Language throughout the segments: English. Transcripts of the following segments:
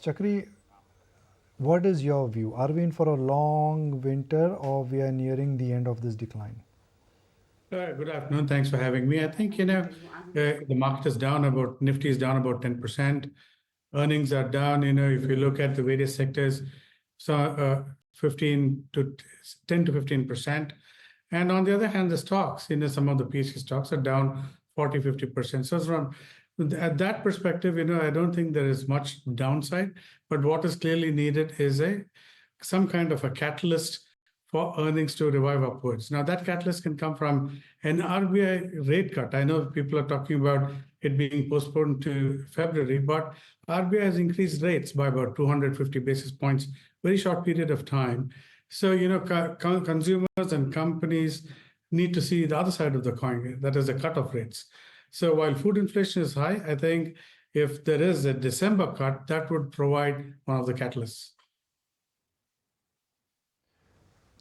Chakri, what is your view? Are we in for a long winter or we are nearing the end of this decline? Good afternoon. Thanks for having me. I think, the market is down about, Nifty is down about 10%. Earnings are down, if you look at the various sectors, so 15 to 10 to 15%. And on the other hand, the stocks, some of the PC stocks are down 40, 50%. So from at that perspective, I don't think there is much downside, but what is clearly needed is some kind of a catalyst for earnings to revive upwards. Now, that catalyst can come from an RBI rate cut. I know people are talking about it being postponed to February, but RBI has increased rates by about 250 basis points, very short period of time. So, consumers and companies need to see the other side of the coin, that is the cut-off rates. So while food inflation is high, I think if there is a December cut, that would provide one of the catalysts.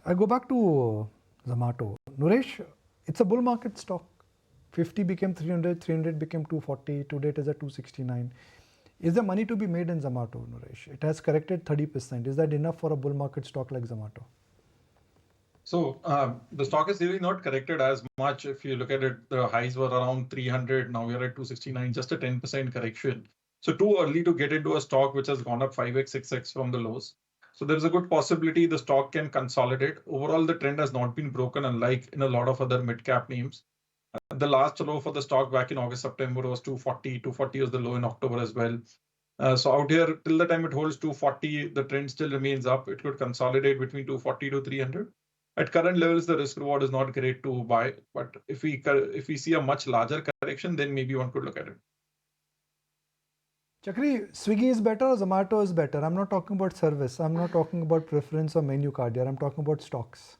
I go back to Zomato. Naresh, it's a bull market stock. 50 became 300, 300 became 240, today it is at 269. Is there money to be made in Zomato, Naresh? It has corrected 30%. Is that enough for a bull market stock like Zomato? So the stock is really not corrected as much. If you look at it, the highs were around 300. Now we are at 269, just a 10% correction. So too early to get into a stock which has gone up 5x, 6x from the lows. So there's a good possibility the stock can consolidate. Overall, the trend has not been broken, unlike in a lot of other mid-cap names. The last low for the stock back in August, September was 240. 240 was the low in October as well. So out here, till the time it holds 240, the trend still remains up. It could consolidate between 240 to 300. At current levels, the risk reward is not great to buy. But if we see a much larger correction, then maybe one could look at it. Chakri, Swiggy is better or Zomato is better? I'm not talking about service. I'm not talking about preference or menu card here. I'm talking about stocks.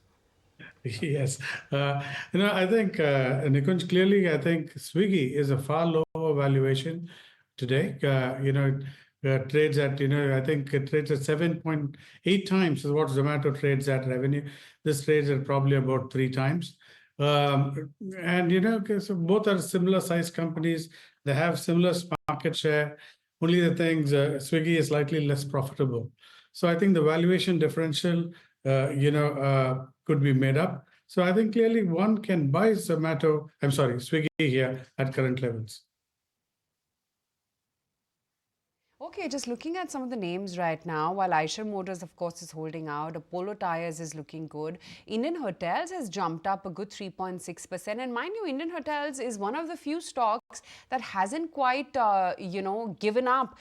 Yes. I think, Nikunj, clearly, I think Swiggy is a far lower valuation today. Trades at, I think it trades at 7.8 times is what Zomato trades at revenue. This trades at probably about 3 times. So both are similar size companies. They have similar market share. Only the things, Swiggy is slightly less profitable. So I think the valuation differential, could be made up. So I think clearly one can buy Swiggy here at current levels. Okay, just looking at some of the names right now, while Eicher Motors, of course, is holding out, Apollo Tyres is looking good. Indian Hotels has jumped up a good 3.6%. And mind you, Indian Hotels is one of the few stocks that hasn't quite, given up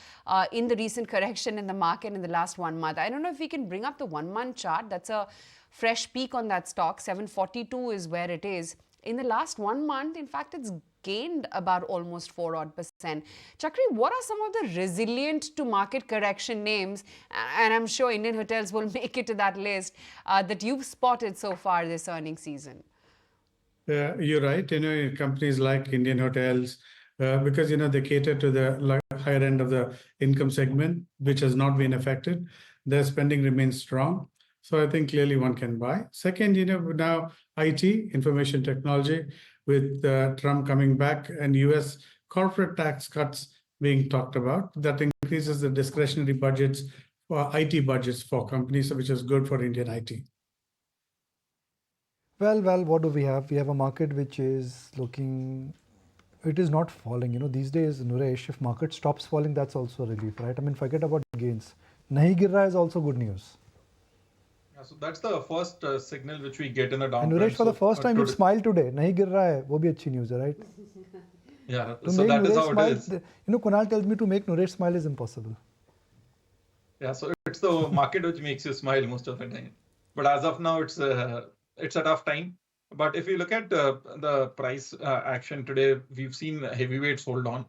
in the recent correction in the market in the last 1 month. I don't know if we can bring up the 1-month chart. That's a fresh peak on that stock. 742 is where it is. In the last 1 month, in fact, it's gained about almost 4% Chakri, what are some of the resilient to market correction names? And I'm sure Indian Hotels will make it to that list that you've spotted so far this earnings season. You're right. Companies like Indian Hotels, because, they cater to the higher end of the income segment, which has not been affected. Their spending remains strong. So I think clearly one can buy. Second, now IT, information technology, with Trump coming back and US corporate tax cuts being talked about, that increases the discretionary budgets for IT budgets for companies, which is good for Indian IT. Well, what do we have? We have a market which is looking, it is not falling. These days, Naresh, if market stops falling, that's also a relief, right? I mean, forget about gains. Nahi gir raha is also good news. Yeah, so that's the first signal which we get in the downtrend. And Naresh, for the first time, you smiled today. Nahi gir raha hai, wo bhi achhi news hai, right? Yeah, so that is how it is. Kunal tells me to make Naresh smile is impossible. Yeah, so it's the market which makes you smile most of the time. But as of now, it's a tough time. But if you look at the price action today, we've seen heavyweights hold on.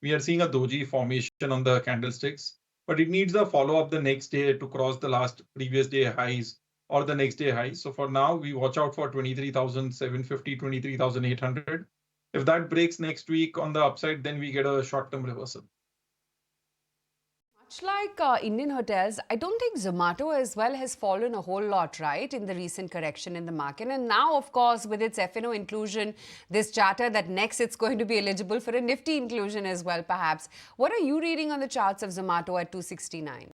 We are seeing a doji formation on the candlesticks. But it needs a follow-up the next day to cross the previous day highs or the next day highs. So for now, we watch out for 23,750, 23,800. If that breaks next week on the upside, then we get a short-term reversal. Much like Indian hotels, I don't think Zomato as well has fallen a whole lot, right, in the recent correction in the market. And now, of course, with its F&O inclusion, this chatter that next it's going to be eligible for a nifty inclusion as well, perhaps. What are you reading on the charts of Zomato at 269?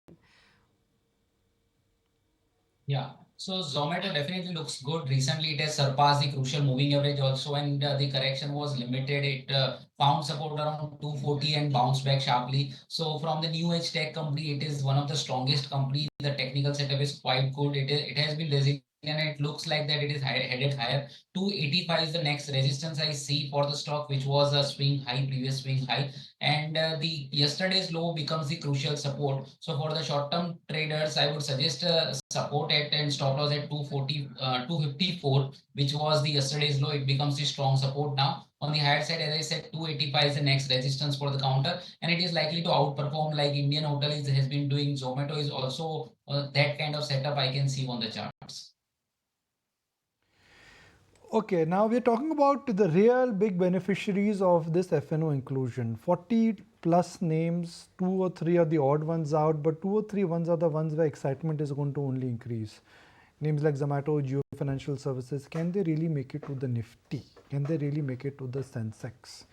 Yeah, so Zomato definitely looks good. Recently, it has surpassed the crucial moving average also, and the correction was limited. It found support around 240 and bounced back sharply. So from the new age tech company, it is one of the strongest company. The technical setup is quite good. It has been resilient. And it looks like that it is headed higher. 285 is the next resistance I see for the stock, which was a swing high, previous swing high, and the yesterday's low becomes the crucial support. So for the short-term traders, I would suggest support at and stop loss at 240, 254, which was the yesterday's low. It becomes the strong support now. On the higher side, as I said, 285 is the next resistance for the counter, and it is likely to outperform like Indian Hotel has been doing. Zomato is also that kind of setup I can see on the charts. Okay, now we're talking about the real big beneficiaries of this F&O inclusion. 40 plus names, 2 or 3 are the odd ones out, but 2 or 3 ones are the ones where excitement is going to only increase. Names like Zomato, Jio Financial Services, can they really make it to the Nifty? Can they really make it to the Sensex?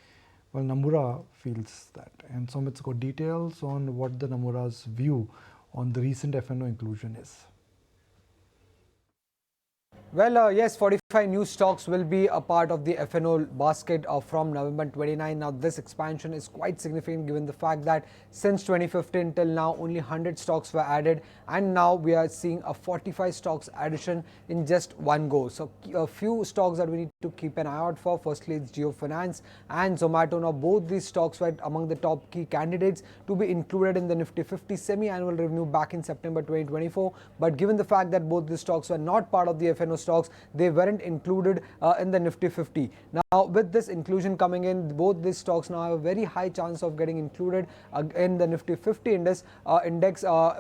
Well, Nomura feels that. And Sumit's got details on what the Nomura's view on the recent F&O inclusion is. Well, yes, 45 new stocks will be a part of the F&O basket from November 29. Now, this expansion is quite significant given the fact that since 2015 till now, only 100 stocks were added, and now we are seeing a 45 stocks addition in just one go. So, a few stocks that we need to keep an eye out for. Firstly, it's Jio Finance and Zomato. Now, both these stocks were among the top key candidates to be included in the Nifty 50 semi-annual review back in September 2024. But given the fact that both these stocks were not part of the F&O stocks, they weren't included in the Nifty 50. Now, with this inclusion coming in, both these stocks now have a very high chance of getting included in the Nifty 50 index,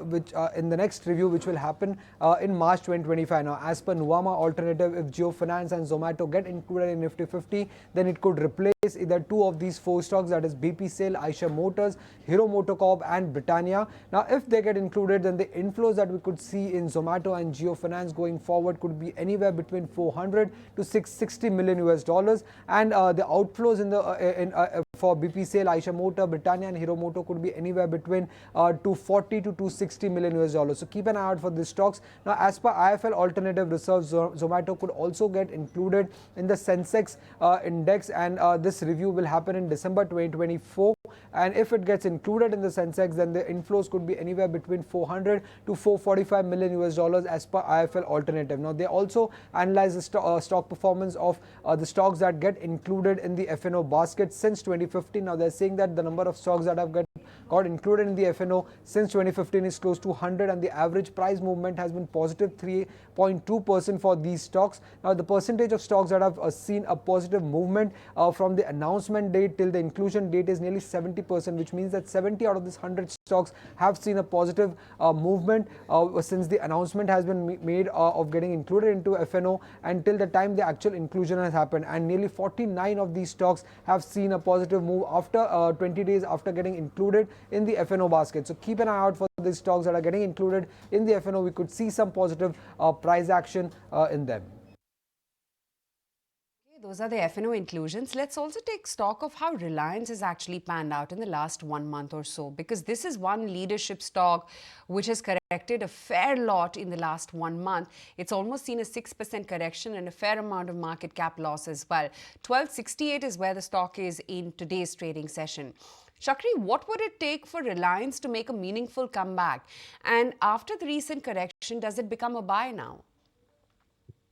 which in the next review, which will happen in March 2025. Now, as per Nuvama alternative, if Jio Finance and Zomato get included in Nifty 50, then it could replace either 2 of these 4 stocks, that is BPCL, Eicher Motors, Hero MotoCorp and Britannia. Now, if they get included, then the inflows that we could see in Zomato and Jio Finance going forward could be anywhere between 400 to 660 million US dollars, and the outflows in the for BPCL, Eicher Motor, Britannia and Hero Moto could be anywhere between 240 to 260 million US dollars. So keep an eye out for these stocks. Now, as per IFL alternative research, Zomato could also get included in the Sensex index, and this review will happen in December 2024. And if it gets included in the Sensex, then the inflows could be anywhere between 400 to 445 million US dollars as per IFL alternative. Now, they also analyze the stock performance of the stocks that get included in the F&O basket since 2015. Now, they're saying that the number of stocks that have got included in the F&O since 2015 is close to 100, and the average price movement has been positive 3.2% for these stocks. Now, the percentage of stocks that have seen a positive movement from the announcement date till the inclusion date is nearly 70%, which means that 70 out of these 100 stocks have seen a positive movement since the announcement has been made of getting included into F&O until the time the actual inclusion has happened, and nearly 49 of these stocks have seen a positive move after 20 days after getting included in the F&O basket. So keep an eye out for these stocks that are getting included in the F&O. We could see some positive price action in them. Those are the F&O inclusions. Let's also take stock of how Reliance has actually panned out in the last 1 month or so, because this is one leadership stock which has corrected a fair lot in the last 1 month. It's almost seen a 6% correction and a fair amount of market cap loss as well. 1268 is where the stock is in today's trading session. Chakri, what would it take for Reliance to make a meaningful comeback? And after the recent correction, does it become a buy now?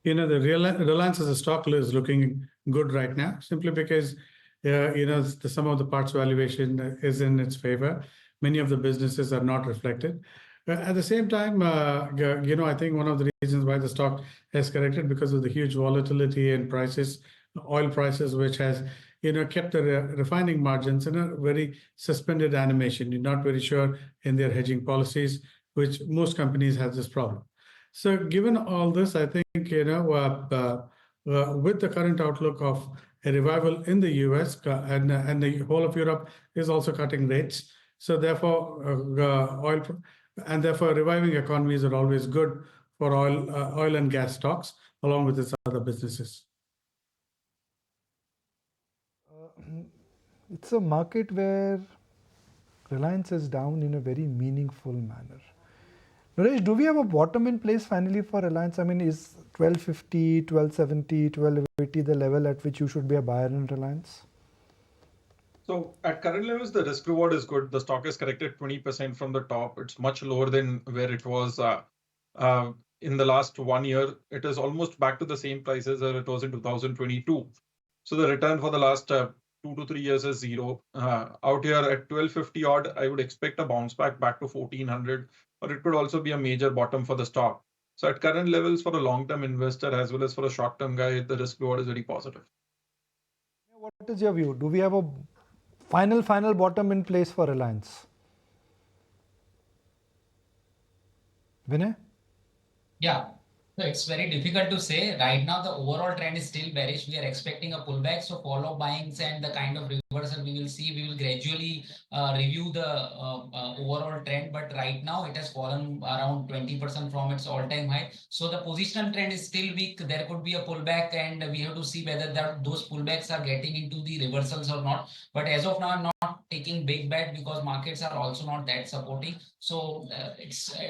The Reliance as a stock is looking good right now, simply because, the sum of the parts valuation is in its favor. Many of the businesses are not reflected. At the same time, I think one of the reasons why the stock has corrected because of the huge volatility in prices, oil prices, which has, kept the refining margins in a very suspended animation. You're not very sure in their hedging policies, which most companies have this problem. So given all this, I think, with the current outlook of a revival in the US and the whole of Europe is also cutting rates, So therefore, and therefore reviving economies are always good for oil and gas stocks along with its other businesses. It's a market where Reliance is down in a very meaningful manner. Naresh, do we have a bottom in place finally for Reliance? I mean, is 1250, 1270, 1280 the level at which you should be a buyer in Reliance? So at current levels, the risk reward is good. The stock is corrected 20% from the top. It's much lower than where it was in the last 1 year. It is almost back to the same prices as it was in 2022. So the return for the last 2 to 3 years is zero. Out here at 1250 odd, I would expect a bounce back to 1400, or it could also be a major bottom for the stock. So at current levels for a long-term investor as well as for a short-term guy, the risk reward is very positive. What is your view? Do we have a final bottom in place for Reliance? Vinay? Yeah, so it's very difficult to say. Right now, the overall trend is still bearish. We are expecting a pullback. So follow buyings and the kind of reversal we will see. We will gradually review the overall trend. But right now, it has fallen around 20% from its all-time high. So the positional trend is still weak. There could be a pullback, and we have to see whether those pullbacks are getting into the reversals or not. But as of now, I'm not taking big bet because markets are also not that supporting. So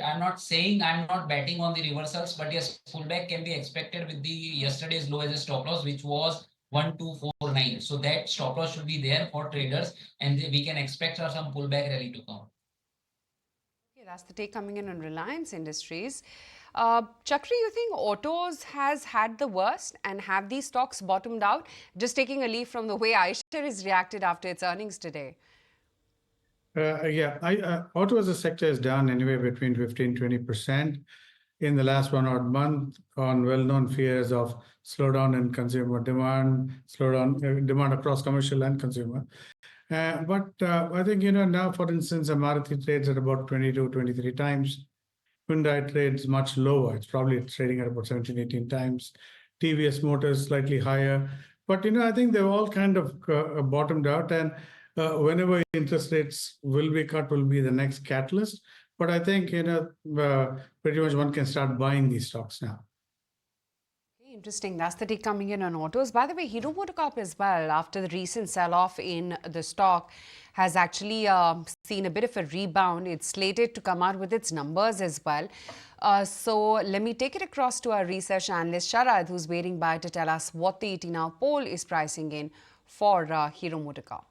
I'm not saying I'm not betting on the reversals, but yes, pullback can be expected with the yesterday's low as a stop loss, which was 1249. So that stop loss should be there for traders, and we can expect some pullback rally to come. Okay, that's the take coming in on Reliance Industries. Chakri, you think autos has had the worst, and have these stocks bottomed out? Just taking a leaf from the way Eicher has reacted after its earnings today. Auto as a sector is down anywhere between 15-20% in the last 1 odd month on well-known fears of slowdown in consumer demand, slowdown demand across commercial and consumer. But I think, now, for instance, a Maruti trades at about 22, 23 times. Hyundai trades much lower. It's probably trading at about 17, 18 times. TVS Motors slightly higher. But, I think they've all kind of bottomed out. And whenever interest rates will be cut will be the next catalyst. But I think, pretty much one can start buying these stocks now. Interesting. That's the take coming in on autos. By the way, Hero MotoCorp as well, after the recent sell-off in the stock, has actually seen a bit of a rebound. It's slated to come out with its numbers as well. So let me take it across to our research analyst, Sharad, who's waiting by to tell us what the ET Now poll is pricing in for Hero MotoCorp.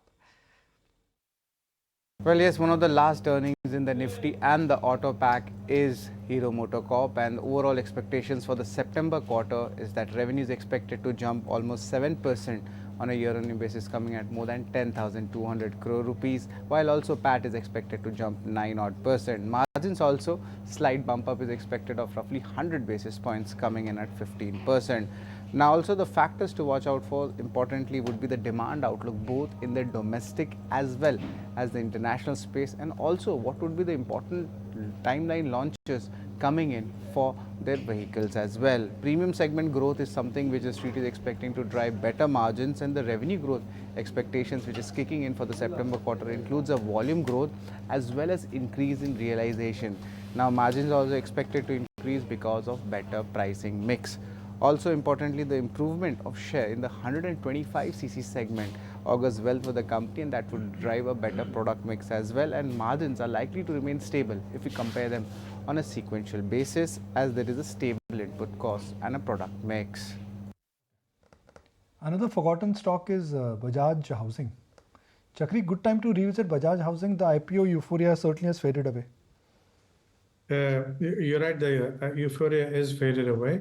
Well, yes, one of the last earnings in the Nifty and the auto pack is Hero MotoCorp, and overall expectations for the September quarter is that revenue is expected to jump almost 7% on a year-on-year basis, coming at more than 10,200 crore rupees, while also PAT is expected to jump 9% Margins also, slight bump up is expected of roughly 100 basis points, coming in at 15%. Now also the factors to watch out for importantly would be the demand outlook both in the domestic as well as the international space, and also what would be the important timeline launches coming in for their vehicles as well. Premium segment growth is something which the street is expecting to drive better margins, and the revenue growth expectations which is kicking in for the September quarter includes a volume growth as well as increase in realization. Now margins are also expected to increase because of better pricing mix. Also importantly, the improvement of share in the 125cc segment augurs well for the company, and that would drive a better product mix as well, and margins are likely to remain stable if we compare them on a sequential basis, as there is a stable input cost and a product mix. Another forgotten stock is Bajaj Housing. Chakri, good time to revisit Bajaj Housing. The IPO euphoria certainly has faded away. You're right, the euphoria is faded away.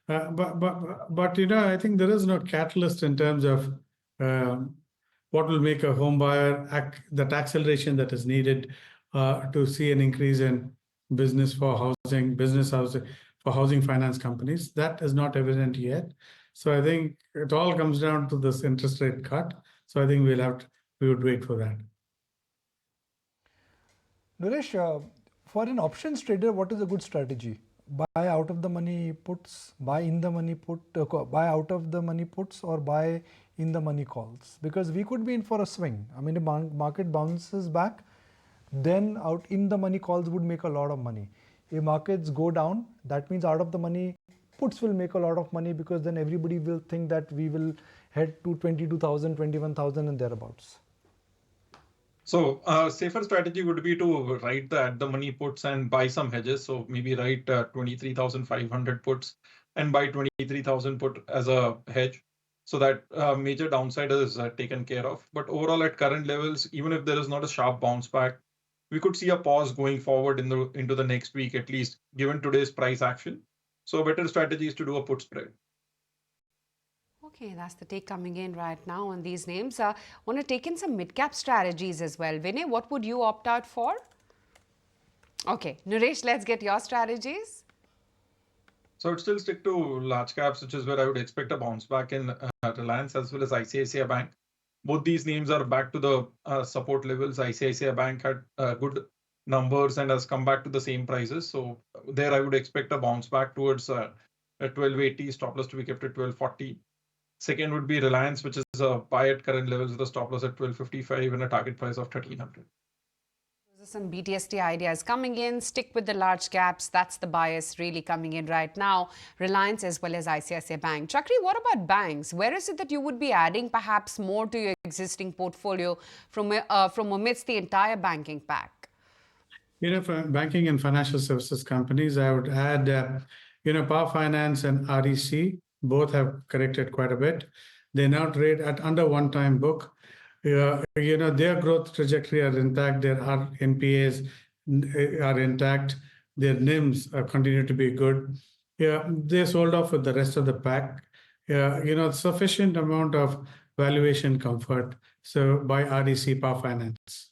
But I think there is no catalyst in terms of what will make a home buyer that acceleration that is needed to see an increase in business housing for housing finance companies. That is not evident yet. So I think it all comes down to this interest rate cut. So I think we would wait for that. Naresh, for an options trader, what is a good strategy? Buy out of the money puts, buy in the money put, buy out of the money puts, or buy in the money calls? Because we could be in for a swing. I mean, the market bounces back, then out in the money calls would make a lot of money. If markets go down, that means out of the money puts will make a lot of money, because then everybody will think that we will head to 22,000, 21,000 and thereabouts. So safer strategy would be to write the at the money puts and buy some hedges. So maybe write 23,500 puts and buy 23,000 put as a hedge, so that major downside is taken care of. But overall, at current levels, even if there is not a sharp bounce back, we could see a pause going forward into the next week, at least given today's price action. So a better strategy is to do a put spread. Okay, that's the take coming in right now on these names. Want to take in some mid-cap strategies as well. Vinay, what would you opt out for? Okay, Naresh, let's get your strategies. So I'd still stick to large caps, which is where I would expect a bounce back in Reliance as well as ICICI Bank. Both these names are back to the support levels. ICICI Bank had good numbers and has come back to the same prices. So there I would expect a bounce back towards 1280, stop loss to be kept at 1240. Second would be Reliance, which is a buy at current levels with a stop loss at 1255 and a target price of 1300. Those are some BTST ideas coming in. Stick with the large caps. That's the bias really coming in right now. Reliance as well as ICICI Bank. Chakri, what about banks? Where is it that you would be adding perhaps more to your existing portfolio from amidst the entire banking pack? For banking and financial services companies, I would add, Power Finance and REC, both have corrected quite a bit. They now trade at under one-time book. Their growth trajectory are intact. Their NPAs are intact. Their NIMs continue to be good. They sold off with the rest of the pack. Sufficient amount of valuation comfort. So by REC, Power Finance.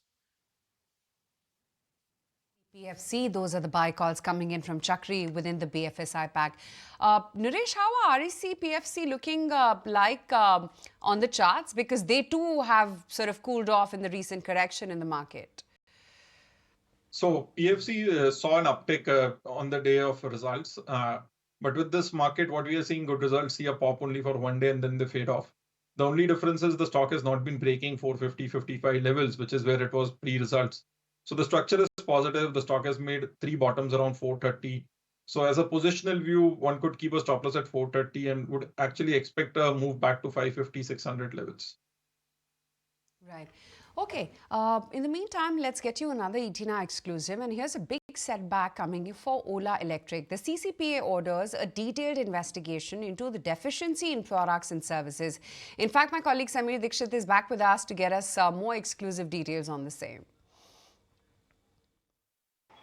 PFC, those are the buy calls coming in from Chakri within the BFSI pack. Naresh, how are REC, PFC looking on the charts? Because they too have sort of cooled off in the recent correction in the market. So PFC saw an uptick on the day of results. But with this market, what we are seeing, good results see a pop only for one day and then they fade off. The only difference is the stock has not been breaking 450, 55 levels, which is where it was pre-results. So the structure is positive. The stock has made 3 bottoms around 430. So as a positional view, one could keep a stop loss at 430 and would actually expect a move back to 550, 600 levels. Right. Okay. In the meantime, let's get you another ET exclusive. And here's a big setback coming for Ola Electric. The CCPA orders a detailed investigation into the deficiency in products and services. In fact, my colleague Samir Dikshit is back with us to get us more exclusive details on the same.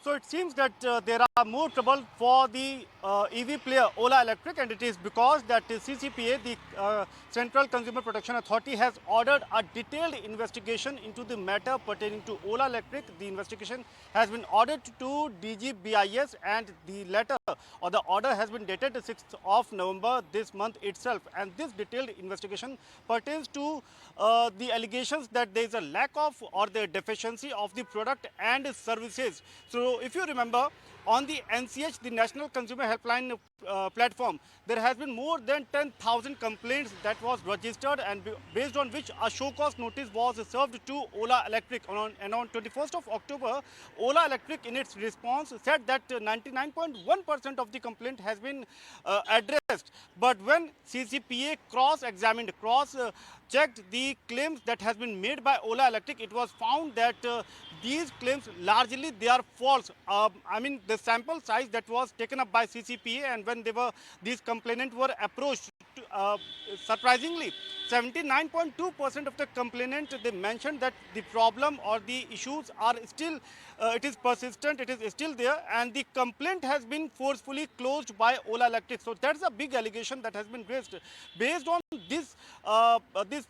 So it seems that there are more trouble for the EV player Ola Electric, and it is because that CCPA, the Central Consumer Protection Authority, has ordered a detailed investigation into the matter pertaining to Ola Electric. The investigation has been ordered to DG BIS, and the letter or the order has been dated the 6th of November this month itself. And this detailed investigation pertains to the allegations that there is a lack of or the deficiency of the product and services. So if you remember, on the NCH, the National Consumer Helpline platform, there has been more than 10,000 complaints that was registered, and based on which a show cause notice was served to Ola Electric. And on 21st of October, Ola Electric in its response said that 99.1% of the complaint has been addressed. But when CCPA cross-examined, checked the claims that has been made by Ola Electric, it was found that these claims largely they are false. I mean, the sample size that was taken up by CCPA, and when these complainants were approached, surprisingly, 79.2% of the complainant, they mentioned that the problem or the issues are still, it is persistent, it is still there, and the complaint has been forcefully closed by Ola Electric. So that's a big allegation that has been raised. Based on this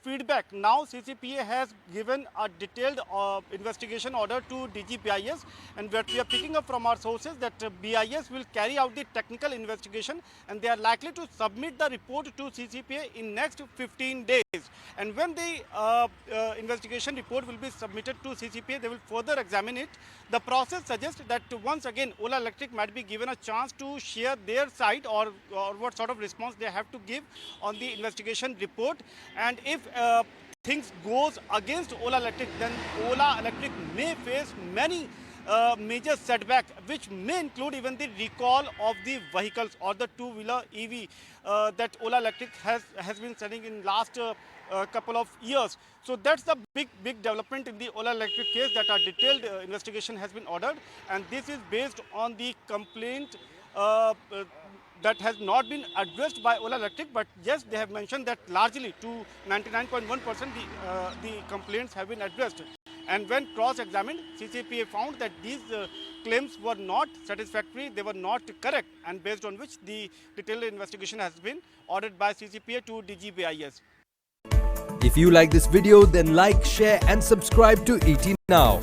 feedback, now CCPA has given a detailed investigation order to DG BIS, and what we are picking up from our sources that BIS will carry out the technical investigation, and they are likely to submit the report to CCPA in next 15 days. And when the investigation report will be submitted to CCPA, they will further examine it. The process suggests that once again Ola Electric might be given a chance to share their side or what sort of response they have to give on the investigation report. And if things goes against Ola Electric, then Ola Electric may face many major setback, which may include even the recall of the vehicles or the two-wheeler EV that Ola Electric has been selling in last couple of years. So that's the big development in the Ola Electric case, that a detailed investigation has been ordered, and this is based on the complaint that has not been addressed by Ola Electric, but yes, they have mentioned that largely to 99.1% the complaints have been addressed. And when cross-examined, CCPA found that these claims were not satisfactory, they were not correct, and based on which the detailed investigation has been ordered by CCPA to DGBIS. If you like this video, then like, share and subscribe to ET Now.